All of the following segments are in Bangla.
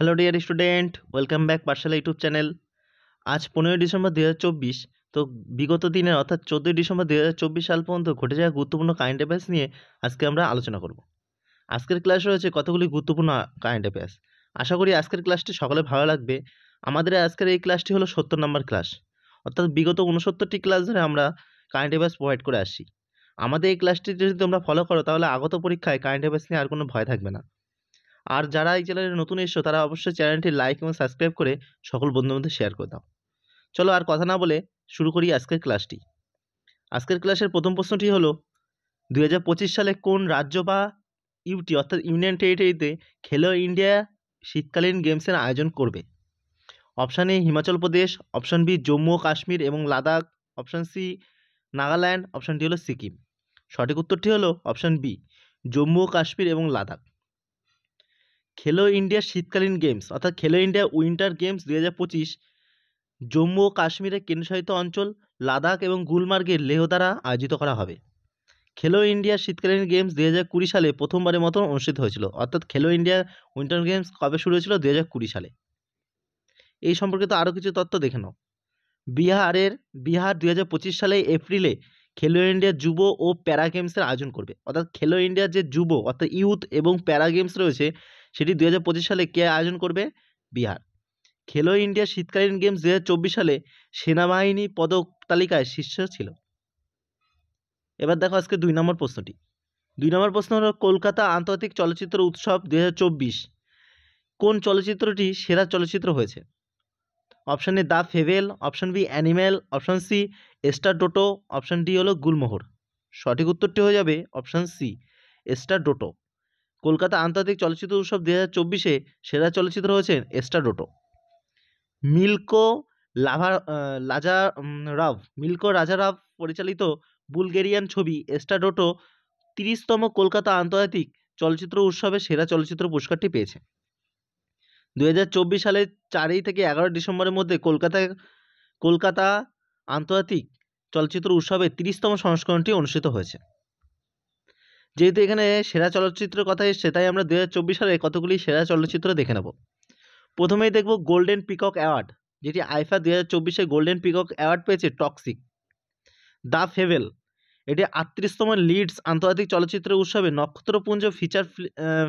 Hello dear student, welcome back পাঠশালা ইউটিউব চ্যানেল। আজ 15ই ডিসেম্বর 2024। তো বিগত দিনের অর্থাৎ 14ই ডিসেম্বর 2024 সাল পর্যন্ত ঘটে যাওয়া গুরুত্বপূর্ণ কারেন্ট অ্যাফেয়ার্স নিয়ে আজকে আমরা আলোচনা করব। আজকের ক্লাস রয়েছে কতগুলি গুরুত্বপূর্ণ কারেন্ট অ্যাফেয়ার্স। আশা করি আজকের ক্লাসটি সকলে ভালো লাগবে। আমাদের আজকের এই ক্লাসটি হলো 70 নম্বর ক্লাস, অর্থাৎ বিগত 69টি ক্লাস ধরে আমরা কারেন্ট অ্যাফেয়ার্স প্রোভাইড করে আসছি। আমাদের এই ক্লাসটি যদি তোমরা ফলো করো তাহলে আগত পরীক্ষায় কারেন্ট অ্যাফেয়ার্স নিয়ে আর কোনো ভয় থাকবে না। আর যারা এই চ্যানেলে নতুন এসছো তারা অবশ্যই চ্যানেলটি লাইক এবং সাবস্ক্রাইব করে সকল বন্ধুদের মধ্যে শেয়ার করে দাও। চলো আর কথা না বলে শুরু করি আজকের ক্লাসটি। আজকের ক্লাসের প্রথম প্রশ্নটি হলো 2025 সালে কোন রাজ্য বা ইউটি অর্থাৎ ইউনিয়ন টেরিটরিতে খেলো ইন্ডিয়া শীতকালীন গেমসের আয়োজন করবে? Option A Himachal Pradesh, option B Jammu ও কাশ্মীর এবং Ladakh, option C Nagaland, option D হলো সিকিম। সঠিক উত্তরটি হলো অপশান বি জম্মু ও কাশ্মীর এবং লাদাখ। খেলো ইন্ডিয়া শীতকালীন গেমস অর্থাৎ Khelo India winter games 2025 Jammu ও কাশ্মীরের কেন্দ্রশাসিত অঞ্চল লাদাখ এবং গুলমার্গের লেহ দ্বারা আয়োজিত করা হবে। খেলো ইন্ডিয়া শীতকালীন গেমস 2020 সালে প্রথমবারের মতন অনুষ্ঠিত হয়েছিল, অর্থাৎ খেলো ইন্ডিয়া উইন্টার গেমস কবে শুরু হয়েছিল? 2020 সালে। এই সম্পর্কিত আরও কিছু তথ্য দেখে নাও। বিহার 2025 সালে এপ্রিলে খেলো ইন্ডিয়া যুব ও প্যারা গেমসের আয়োজন করবে, অর্থাৎ খেলো ইন্ডিয়ার যে যুব অর্থাৎ ইউথ এবং প্যারা গেমস রয়েছে সেটি 2025 সালে কে আয়োজন করবে? বিহার। খেলো ইন্ডিয়া শীতকালীন গেমস 2024 সালে সেনাবাহিনী পদক তালিকায় শীর্ষ ছিল। এবার দেখো আজকে 2 নম্বর প্রশ্নটি। 2 নম্বর প্রশ্ন হলো কলকাতা আন্তর্জাতিক চলচ্চিত্র উৎসব 2024 কোন চলচ্চিত্রটি সেরা চলচ্চিত্র হয়েছে? Option A the Fable, option B Animal, option C স্টার ডোটো, অপশান ডি হলো গুলমোহর। সঠিক উত্তরটি হয়ে যাবে অপশান সি স্টার ডোটো। কলকাতা আন্তর্জাতিক চলচ্চিত্র উৎসব 2024 সেরা চলচ্চিত্র হয়েছে স্টার ডোটো। মিলকো রাজারাভ পরিচালিত বুলগেরিয়ান ছবি স্টার ডোটো 30তম কলকাতা আন্তর্জাতিক চলচ্চিত্র উৎসবে সেরা চলচ্চিত্র পুরস্কারটি পেয়েছে। 2024 সালের 4 থেকে 11 ডিসেম্বরের মধ্যে কলকাতা আন্তর্জাতিক চলচ্চিত্র উৎসবের 30তম সংস্করণটি অনুষ্ঠিত হয়েছে। যেহেতু এখানে সেরা চলচ্চিত্রের কথা এসছে তাই আমরা 2024 সালে কতগুলি সেরা চলচ্চিত্র দেখে নেব। প্রথমেই দেখব গোল্ডেন পিকক অ্যাওয়ার্ড, যেটি আইফা 2024 গোল্ডেন পিকক অ্যাওয়ার্ড পেয়েছে টক্সিক। দ্য ফেভেল, এটি 38তম লিডস আন্তর্জাতিক চলচ্চিত্র উৎসবে নক্ষত্রপুঞ্জ ফিচার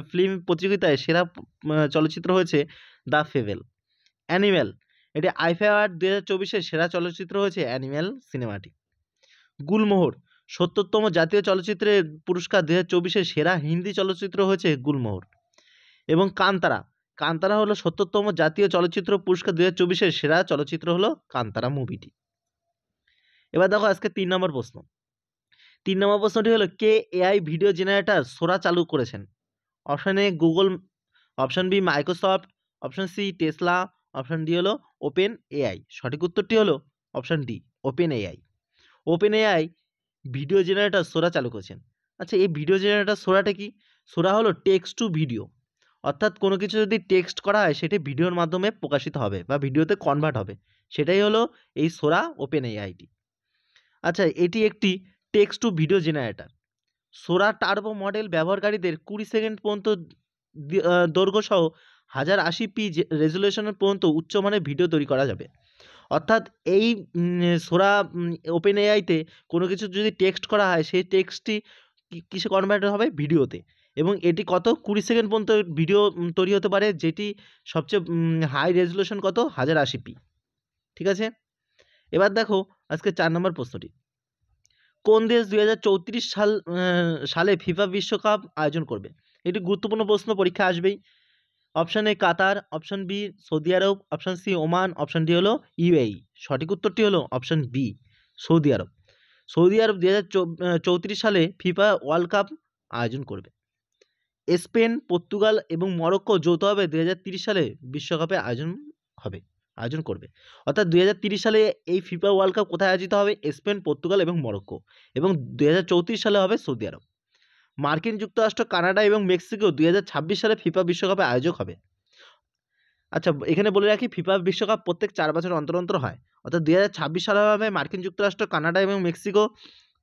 ফিল্ম প্রতিযোগিতায় সেরা চলচ্চিত্র হয়েছে দ্য ফেভেল। অ্যানিম্যাল, এটি আইফা অ্যাওয়ার্ড 2024 সেরা চলচ্চিত্র হয়েছে অ্যানিম্যাল সিনেমাটি। গুলমোহর, 70তম জাতীয় চলচ্চিত্রের পুরস্কার 2024 সেরা হিন্দি চলচ্চিত্র হয়েছে গুলমোহর। এবং কান্তারা হলো 70তম জাতীয় চলচ্চিত্র পুরস্কার 2024 সেরা চলচ্চিত্র হলো কান্তারা মুভিটি। এবার দেখো আজকে 3 নম্বর প্রশ্ন। 3 নম্বর প্রশ্নটি হলো কে এআই ভিডিও জেনারেটর সোরা চালু করেছেন? Option A Google, option B Microsoft, option C Tesla, option D হলো ওপেন এআই। সঠিক উত্তরটি হলো option D Open AI. Open AI video generator Sora চালু করেছেন। আচ্ছা, এই ভিডিও জেনারেটর সোরাটা কি? সোরা হলো টেক্সট টু ভিডিও, অর্থাৎ কোনো কিছু যদি টেক্সট করা হয় সেটি ভিডিওর মাধ্যমে প্রকাশিত হবে বা ভিডিওতে কনভার্ট হবে, সেটাই হলো এই সোরা ওপেন এআইটি। আচ্ছা, এটি একটি টেক্সট টু ভিডিও জেনারেটর। সোরা টার্বো মডেল ব্যবহারকারীদের 20 সেকেন্ড পর্যন্ত দৈর্ঘ্যসহ 1080p রেজুলেশনের পর্যন্ত উচ্চমানের ভিডিও তৈরি করা যাবে। অর্থাৎ এই সোরা ওপেন এআইতে কোনো কিছু যদি টেক্সট করা হয় সেই টেক্সটটি কিসে কনভার্ট হবে? ভিডিওতে। এবং এটি কত 20 সেকেন্ড পর্যন্ত ভিডিও তৈরি হতে পারে, যেটি সবচেয়ে হাই রেজুলেশন কত? 1080p। ঠিক আছে, এবার দেখো আজকে 4 নম্বর প্রশ্নটি। কোন দেশ 2034 সালে ফিফা বিশ্বকাপ আয়োজন করবে? এটি গুরুত্বপূর্ণ প্রশ্ন, পরীক্ষা আসবেই। Option A Qatar, option B Saudi Arab, option C Oman, option D হলো ইউএই। সঠিক উত্তরটি হলো option B Saudi Arab. Saudi Arab 2034 সালে ফিফা ওয়ার্ল্ড কাপ আয়োজন করবে। স্পেন, পর্তুগাল এবং মরক্কো যৌথভাবে 2030 সালে বিশ্বকাপে আয়োজন করবে। অর্থাৎ 2030 সালে এই ফিফা ওয়ার্ল্ড কাপ কোথায় আয়োজিত হবে? স্পেন, পর্তুগাল এবং মরক্কো। এবং 2034 সালে হবে সৌদি আরব। মার্কিন যুক্তরাষ্ট্র, কানাডা এবং মেক্সিকো 2026 সালে ফিফা বিশ্বকাপে আয়োজক হবে। আচ্ছা, এখানে বলে রাখি ফিফা বিশ্বকাপ প্রত্যেক 4 বছর অন্তর অন্তর হয়। অর্থাৎ 2026 সালে হবে মার্কিন যুক্তরাষ্ট্র, কানাডা এবং মেক্সিকো,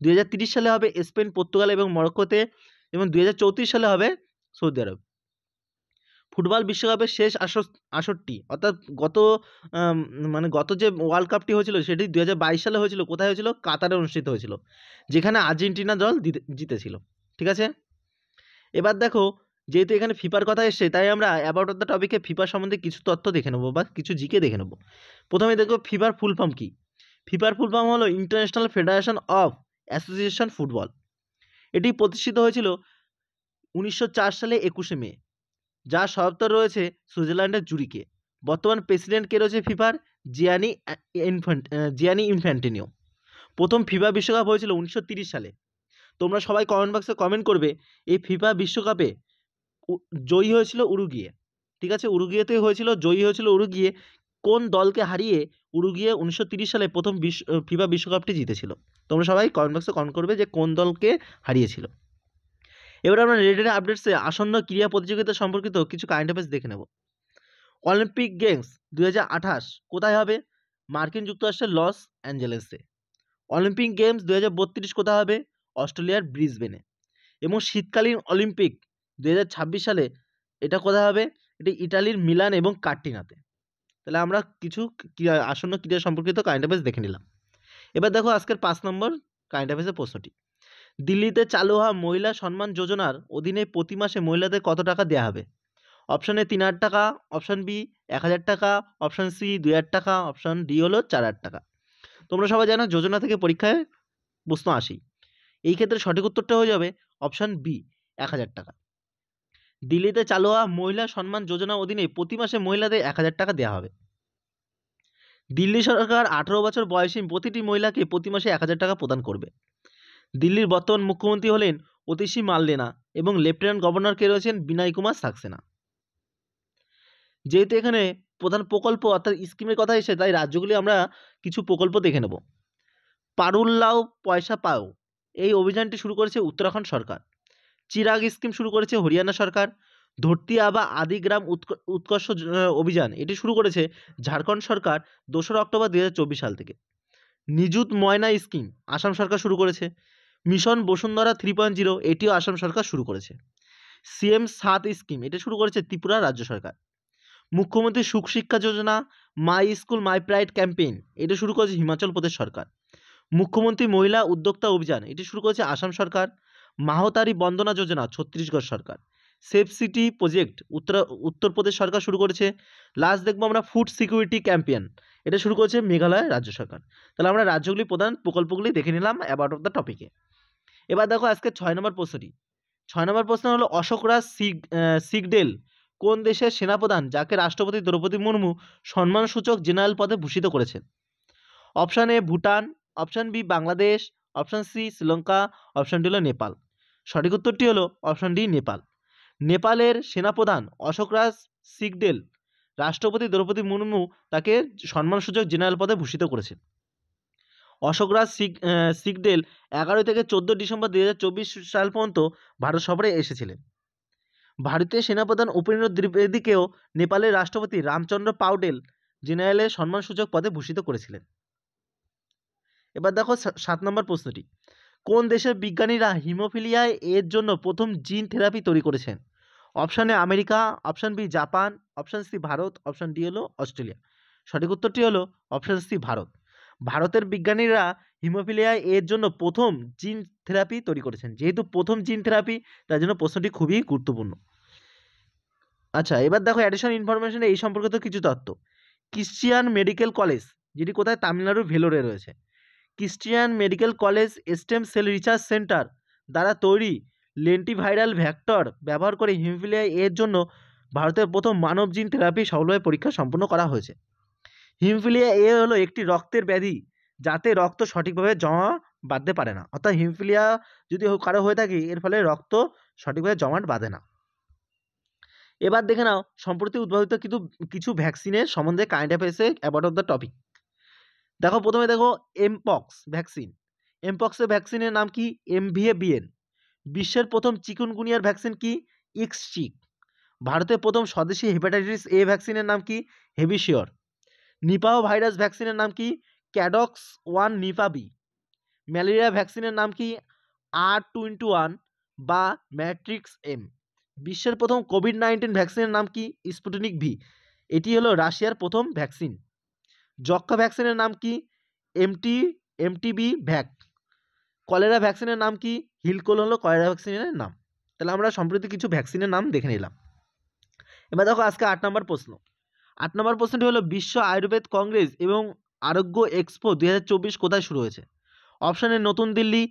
2030 সালে হবে স্পেন, পর্তুগাল এবং মরক্কোতে, এবং 2034 সালে হবে সৌদি আরব। ফুটবল বিশ্বকাপের শেষ আসরটি অর্থাৎ গত যে ওয়ার্ল্ড কাপটি হয়েছিল সেটি 2022 সালে হয়েছিল। কোথায় হয়েছিল? কাতারে অনুষ্ঠিত হয়েছিল, যেখানে আর্জেন্টিনা দল জিতেছিল। ঠিক আছে, এবার দেখো, যেহেতু এখানে ফিফার কথা এসছে, তাই আমরা অ্যাবাউট অফ দ্য টপিকে ফিফা সম্বন্ধে কিছু তথ্য দেখে নেবো বা কিছু জিকে দেখে নেবো। প্রথমে দেখো ফিফার ফুল ফর্ম কি। ফিফার ফুল ফর্ম হলো international federation of association football. এটি প্রতিষ্ঠিত হয়েছিল 1904 সালে 21শে মে, যার সদর রয়েছে সুইজারল্যান্ডের জুরিকে। বর্তমান প্রেসিডেন্ট কে রয়েছে ফিফার? জিয়ানি ইনফ্যান্টিনো। প্রথম ফিফা বিশ্বকাপ হয়েছিল 1930 সালে। তোমরা সবাই কমেন্ট বক্সে কমেন্ট করবে এই ফিফা বিশ্বকাপে জয়ী হয়েছিল উরুগুয়ে। ঠিক আছে, উরুগুয়েতে হয়েছিল, জয়ী হয়েছিল উরুগুয়ে। কোন দলকে হারিয়ে উরুগুয়ে 1930 সালে প্রথম ফিফা বিশ্বকাপটি জিতেছিল? তোমরা সবাই কমেন্ট বক্সে কমেন্ট করবে যে কোন দলকে হারিয়েছিল। এবার আমরা রিলেটেড আপডেটসে আসন্ন ক্রীড়া প্রতিযোগিতা সম্পর্কিত কিছু কারেন্ট অ্যাফেয়ার্স দেখে নেব। অলিম্পিক গেমস 2028 কোথায় হবে? মার্কিন যুক্তরাষ্ট্রের লস অ্যাঞ্জেলেসে। অলিম্পিক গেমস 2032 কোথায় হবে? অস্ট্রেলিয়ার ব্রিসবেনে। এবং শীতকালীন অলিম্পিক 2026 সালে এটা কোথায় হবে? এটি ইটালির মিলান এবং কার্টিনাতে। তাহলে আমরা কিছু আসন্ন ক্রীড়া সম্পর্কিত কারেন্ট অ্যাফেয়ার্স দেখে নিলাম। এবার দেখো আজকের 5 নম্বর কারেন্ট অ্যাফেয়ার্সের প্রশ্নটি। দিল্লিতে চালু হওয়া মহিলা সম্মান যোজনার অধীনে প্রতি মাসে মহিলাদের কত টাকা দেওয়া হবে? অপশন এ 3000 টাকা, অপশন বি 1000 টাকা, অপশন সি 2000 টাকা, অপশন ডি হলো 4000 টাকা। তোমরা সবাই জানো যোজনা থেকে পরীক্ষায় প্রশ্ন আসেই। এই ক্ষেত্রে সঠিক উত্তরটা হয়ে যাবে অপশন বি 1000 টাকা। দিল্লিতে চালু হওয়া মহিলা সম্মান যোজনার অধীনে প্রতি মাসে মহিলাদের 1000 টাকা দেওয়া হবে। দিল্লি সরকার 18 বছর বয়সী প্রতিটি মহিলাকে প্রতি মাসে 1000 টাকা প্রদান করবে। দিল্লির বর্তমান মুখ্যমন্ত্রী হলেন অতিশী মার্লেনা এবং লেফটেন্যান্ট গভর্নর কে রয়েছেন বিনয় কুমার সাক্সেনা। যেহেতু এখানে প্রধান প্রকল্প অর্থাৎ স্কিমের কথা এসে, তাই রাজ্যগুলি আমরা কিছু প্রকল্প দেখে নেব। পারুল্লাও পয়সা পাও এই অভিযানটি শুরু করেছে উত্তরাখণ্ড সরকার। চিরাগ স্কিম শুরু করেছে হরিয়ানা সরকার। ধরতি আবা আদি গ্রাম উৎকর্ষ অভিযান এটি শুরু করেছে ঝাড়খণ্ড সরকার 2রা অক্টোবর 2024 সাল থেকে। নিযুত ময়না স্কিম আসাম সরকার শুরু করেছে। মিশন বসুন্ধরা 3.0 এটিও আসাম সরকার শুরু করেছে। সিএম 7 স্কিম এটা শুরু করেছে ত্রিপুরা রাজ্য সরকার। Mukhyamantri Sukh Shiksha Yojana my school my pride campaign এটা শুরু করেছে হিমাচল প্রদেশ সরকার। মুখ্যমন্ত্রী মহিলা উদ্যোক্তা অভিযান এটি শুরু করেছে আসাম সরকার। মাহতারি বন্দনা যোজনা ছত্তিশগড় সরকার। সেফ সিটি প্রজেক্ট উত্তরপ্রদেশ সরকার শুরু করেছে। লাস্ট দেখবো আমরা ফুড সিকিউরিটি ক্যাম্পেইন এটা শুরু করেছে মেঘালয় রাজ্য সরকার। তাহলে আমরা রাজ্যগুলি প্রধান প্রকল্পগুলি দেখে নিলাম অ্যাবাউট অফ দ্য টপিকে। এবার দেখো আজকে 6 নম্বর প্রশ্নটি। 6 নম্বর প্রশ্ন হলো অশোকরাজ সিগডেল কোন দেশের সেনাপ্রধান যাকে রাষ্ট্রপতি দ্রৌপদী মুর্মু সম্মানসূচক জেনারেল পদে ভূষিত করেছেন? Option A Bhutan, option B Bangladesh, option C Sri Lanka, option D হলো নেপাল। সঠিক উত্তরটি হলো অপশন ডি নেপাল। নেপালের সেনাপ্রধান অশোকরাজ সিগডেল রাষ্ট্রপতি দ্রৌপদী মুর্মু তাকে সম্মানসূচক জেনারেল পদে ভূষিত করেছেন। অশোকরাজ সিগডেল 11 থেকে 14 ডিসেম্বর 2024 সাল পর্যন্ত ভারত সফরে এসেছিলেন। ভারতীয় সেনাপ্রধান উপেন্দ্র দ্বিবেদীকেও নেপালের রাষ্ট্রপতি রামচন্দ্র পাউডেল জেনারেলের সম্মানসূচক পদে ভূষিত করেছিলেন। এবার দেখো 7 নম্বর প্রশ্নটি। কোন দেশের বিজ্ঞানীরা হিমোফিলিয়া এর জন্য প্রথম জিন থেরাপি তৈরি করেছেন? Option A America, option B Japan, option C Bharat, option D হলো অস্ট্রেলিয়া। সঠিক উত্তরটি হলো অপশন সি ভারত। ভারতের বিজ্ঞানীরা হিমোফিলিয়া এর জন্য প্রথম জিন থেরাপি তৈরি করেছেন। যেহেতু প্রথম জিন থেরাপি, তার জন্য প্রশ্নটি খুবই গুরুত্বপূর্ণ। আচ্ছা, এবার দেখো অ্যাডিশনাল ইনফরমেশনে এই সম্পর্কিত কিছু তথ্য। ক্রিশ্চিয়ান মেডিকেল কলেজ যেটি কোথায়? তামিলনাড়ুর ভেলোরে রয়েছে। Christian medical college stem cell research centre দ্বারা তৈরি লেন্টিভাইরাল ভ্যাক্টর ব্যবহার করে হিমোফিলিয়া এর জন্য ভারতের প্রথম মানব জিন থেরাপি সফলভাবে পরীক্ষা সম্পন্ন করা হয়েছে। হিমোফিলিয়া এ হলো একটি রক্তের ব্যাধি যাতে রক্ত সঠিকভাবে জমা বাঁধতে পারে না। অর্থাৎ হিমোফিলিয়া যদি কারো হয়ে থাকে এর ফলে রক্ত সঠিকভাবে জমাট বাঁধে না। এবার দেখে নাও সম্প্রতি উদ্ভাবিত কিছু ভ্যাকসিনের সম্বন্ধে কারেন্ট অ্যাফেয়ার্সে অ্যাবাউট অফ দ্য টপিক। দেখো প্রথমে দেখো এমপক্স ভ্যাকসিন। এমপক্সের ভ্যাকসিনের নাম কি? MVA-BN। বিশ্বের প্রথম চিকুনগুনিয়ার ভ্যাকসিন কি? ইক্সচিক। ভারতের প্রথম স্বদেশী হেপাটাইটিস A ভ্যাকসিনের নাম কি? হেভিশিওর। নিপাহ ভাইরাস ভ্যাকসিনের নাম কি? ক্যাডক্স 1 নিপা বি। ম্যালেরিয়া ভ্যাকসিনের নাম কি? R21 বা ম্যাট্রিক্স M। বিশ্বের প্রথম কোভিড-19 ভ্যাকসিনের নাম কি? Sputnik V. এটি হলো রাশিয়ার প্রথম ভ্যাকসিন। যক্ষ্মা ভ্যাকসিনের নাম কি? এমটিবি ভ্যাক। কলেরা ভ্যাকসিনের নাম কি? হিলকোল হলো কলেরা ভ্যাকসিনের নাম। তাহলে আমরা সম্প্রতি কিছু ভ্যাকসিনের নাম দেখে নিলাম। এবার দেখো আজকে 8 নম্বর প্রশ্ন। 8 নম্বর প্রশ্নটি হলো বিশ্ব আয়ুর্বেদ কংগ্রেস এবং আরোগ্য এক্সপো 2024 কোথায় শুরু হয়েছে? অপশন এ নতুন Delhi,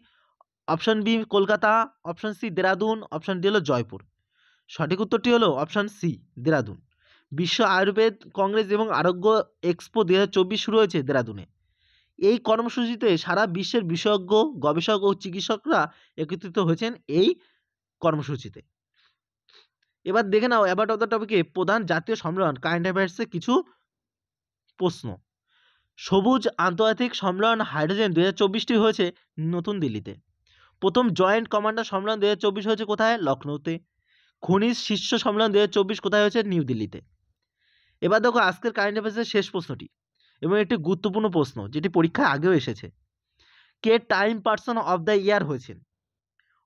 option B Kolkata, option C Dehradun, option D হলো জয়পুর। সঠিক উত্তরটি হলো অপশন সি দেরাদুন। বিশ্ব আয়ুর্বেদ কংগ্রেস এবং আরোগ্য এক্সপো 2024 শুরু হয়েছে দেরাদুনে। এই কর্মসূচিতে সারা বিশ্বের বিশেষজ্ঞ, গবেষক ও চিকিৎসকরা একত্রিত হয়েছেন এই কর্মসূচিতে। এবার দেখে নাও অ্যাবাউট অফ দ্য টপিকে প্রধান জাতীয় সম্মেলন কারেন্ট অ্যাফেয়ার্সে কিছু প্রশ্ন। সবুজ আন্তর্জাতিক সম্মেলন হাইড্রোজেন 2024টি হয়েছে নতুন দিল্লিতে। প্রথম জয়েন্ট কমান্ডার সম্মেলন 2024 হয়েছে কোথায়? লখনৌতে। খনিজ শীর্ষ সম্মেলন 2024 কোথায় হয়েছে? নিউ দিল্লিতে। এবার দেখো আজকের কারেন্ট অ্যাফেয়ার্সের শেষ প্রশ্নটি এবং একটি গুরুত্বপূর্ণ প্রশ্ন যেটি পরীক্ষায় আগেও এসেছে। কে Time person of the year হয়েছেন?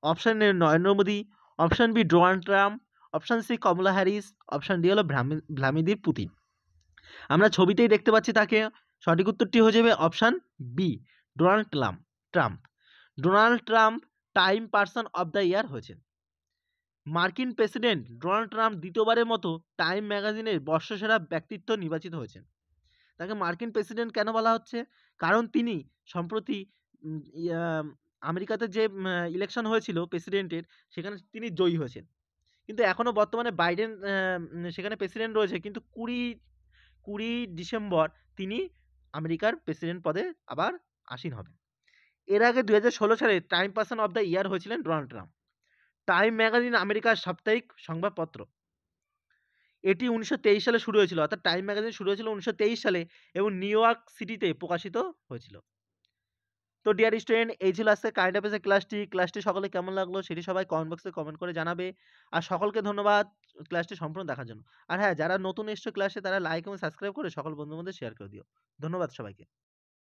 Option A Narendra Modi, option B Donald Trump, option C Kamala Harris, option D হলো ভ্লাদিমির পুতিন। আমরা ছবিতেই দেখতে পাচ্ছি তাকে। সঠিক উত্তরটি হয়ে যাবে option B Donald Trump. Donald Trump Time person of the year হয়েছেন। মার্কিন প্রেসিডেন্ট ডোনাল্ড ট্রাম্প দ্বিতীয়বারের মতো টাইম ম্যাগাজিনের বর্ষসেরা ব্যক্তিত্ব নির্বাচিত হয়েছেন। তাকে মার্কিন প্রেসিডেন্ট কেন বলা হচ্ছে? কারণ তিনি সম্প্রতি আমেরিকাতে যে ইলেকশন হয়েছিল প্রেসিডেন্টের, সেখানে তিনি জয়ী হয়েছেন। কিন্তু এখনও বর্তমানে বাইডেন সেখানে প্রেসিডেন্ট রয়েছে, কিন্তু 20 ডিসেম্বর তিনি আমেরিকার প্রেসিডেন্ট পদে আবার আসীন হবেন। এর আগে 2016 সালে টাইম পার্সন অফ দ্য ইয়ার হয়েছিলেন ডোনাল্ড ট্রাম্প। টাইম ম্যাগাজিন আমেরিকার সাপ্তাহিক সংবাদপত্র। এটি 1923 সালে শুরু হয়েছিল, অর্থাৎ টাইম ম্যাগাজিন শুরু হয়েছিল 1923 সালে এবং নিউ ইয়র্ক সিটিতে প্রকাশিত হয়েছিল। তো ডিয়ার স্টুডেন্ট, এই ছিল আজকে কারেন্ট অ্যাফেয়ার্সের ক্লাসটি সকলে কেমন লাগলো সেটি সবাই কমেন্ট বক্সে কমেন্ট করে জানাবে। আর সকলকে ধন্যবাদ ক্লাসটি সম্পূর্ণ দেখার জন্য। আর হ্যাঁ, যারা নতুন এসছো ক্লাসে তারা লাইক এবং সাবস্ক্রাইব করে সকল বন্ধুদের মধ্যে শেয়ার করে দিও। ধন্যবাদ সবাইকে।